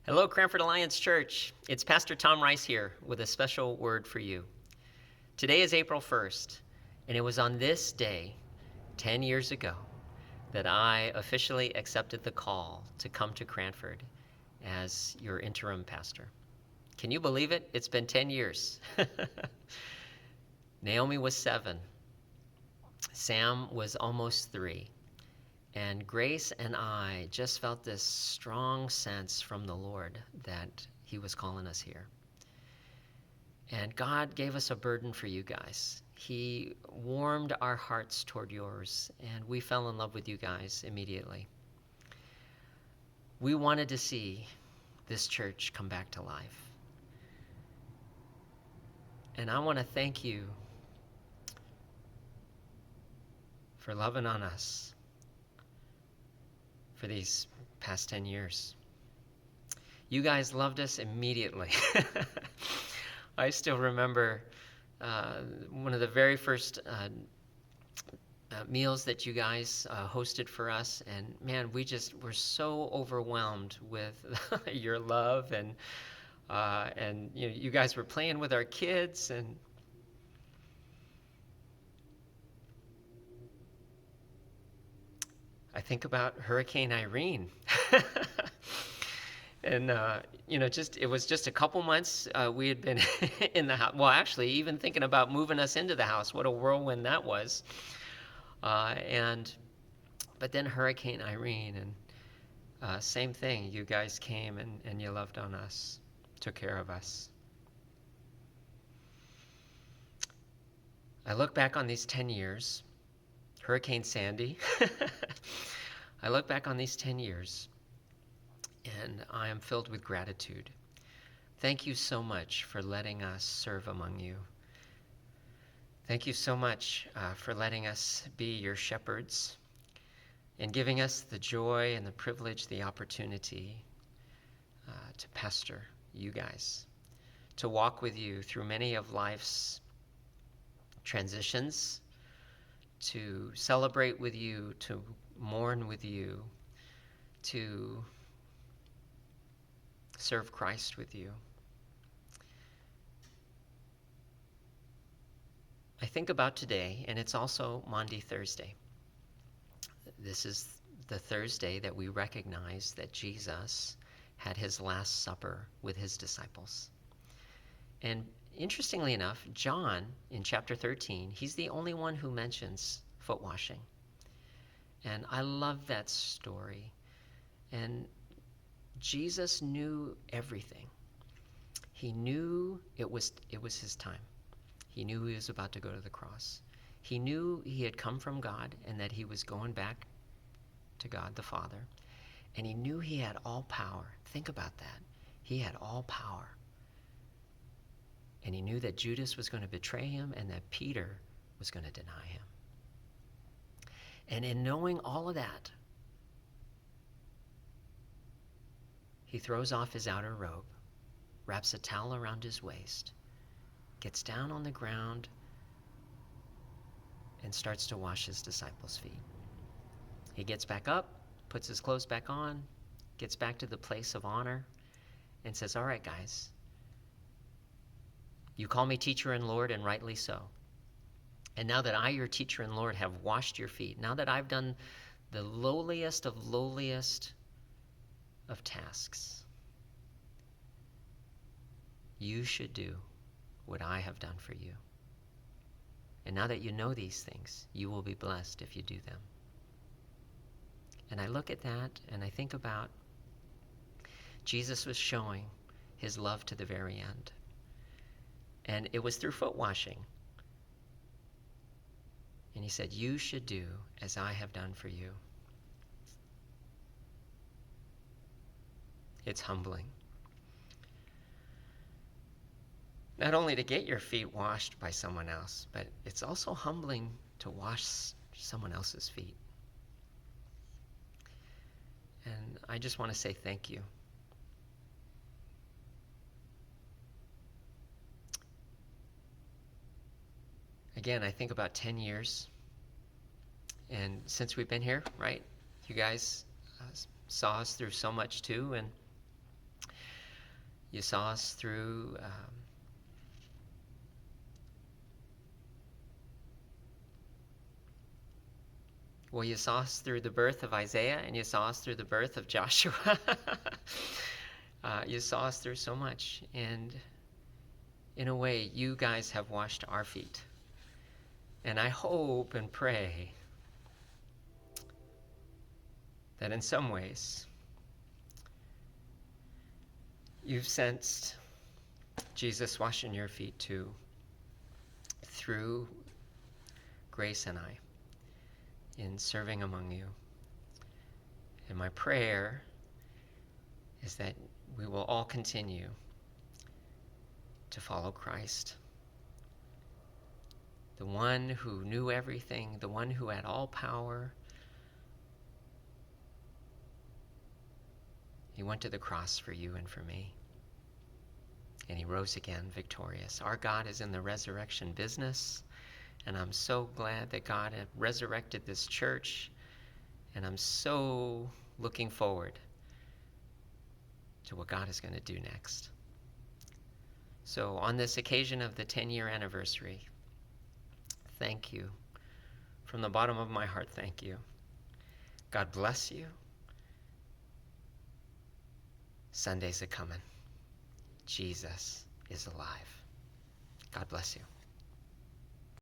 Hello, Cranford Alliance Church. It's Pastor Tom Rice here with a special word for you. Today is April 1st, and it was on this day, 10 years ago, that I officially accepted the call to come to Cranford as your interim pastor. Can you believe it? It's been 10 years. Naomi was 7. Sam was almost 3. And Grace and I just felt this strong sense from the Lord that He was calling us here. And God gave us a burden for you guys. He warmed our hearts toward yours, and we fell in love with you guys immediately. We wanted to see this church come back to life. And I want to thank you for loving on us for these past 10 years. You guys loved us immediately. I still remember one of the very first meals that you guys hosted for us, and man, we just were so overwhelmed with your love, and you guys were playing with our kids, and I think about Hurricane Irene. And, it was just a couple months we had been in the house. Well, actually, even thinking about moving us into the house, what a whirlwind that was. But then Hurricane Irene, and same thing. You guys came and you loved on us, took care of us. I look back on these 10 years, Hurricane Sandy. I look back on these 10 years, and I am filled with gratitude. Thank you so much for letting us serve among you. Thank you so much for letting us be your shepherds and giving us the joy and the privilege, the opportunity to pastor you guys, to walk with you through many of life's transitions, to celebrate with you, to mourn with you, to serve Christ with you. I think about today, and it's also Maundy Thursday. This is the Thursday that we recognize that Jesus had his Last Supper with his disciples. And interestingly enough, John, in chapter 13, he's the only one who mentions foot washing. And I love that story. And Jesus knew everything. He knew it was his time. He knew he was about to go to the cross. He knew he had come from God and that he was going back to God the Father. And he knew he had all power. Think about that. He had all power. And he knew that Judas was going to betray him and that Peter was going to deny him. And in knowing all of that, he throws off his outer robe, wraps a towel around his waist, gets down on the ground, and starts to wash his disciples' feet. He gets back up, puts his clothes back on, gets back to the place of honor, and says, "All right, guys, you call me teacher and Lord, and rightly so. And now that I, your teacher and Lord, have washed your feet, now that I've done the lowliest of tasks, you should do what I have done for you. And now that you know these things, you will be blessed if you do them." And I look at that and I think about Jesus was showing his love to the very end. And it was through foot washing. And he said, "You should do as I have done for you." It's humbling. Not only to get your feet washed by someone else, but it's also humbling to wash someone else's feet. And I just want to say thank you. Again, I think about 10 years. And since we've been here, right, you guys saw us through so much too. And You saw us through you saw us through the birth of Isaiah, and you saw us through the birth of Joshua. You saw us through so much, and in a way, you guys have washed our feet. And I hope and pray that in some ways, you've sensed Jesus washing your feet too, through Grace and I, in serving among you. And my prayer is that we will all continue to follow Christ, the one who knew everything, the one who had all power. He went to the cross for you and for me. And he rose again victorious. Our God is in the resurrection business. And I'm so glad that God had resurrected this church. And I'm so looking forward to what God is going to do next. So on this occasion of the 10-year anniversary, thank you. From the bottom of my heart, thank you. God bless you. Sundays are coming. Jesus is alive. God bless you.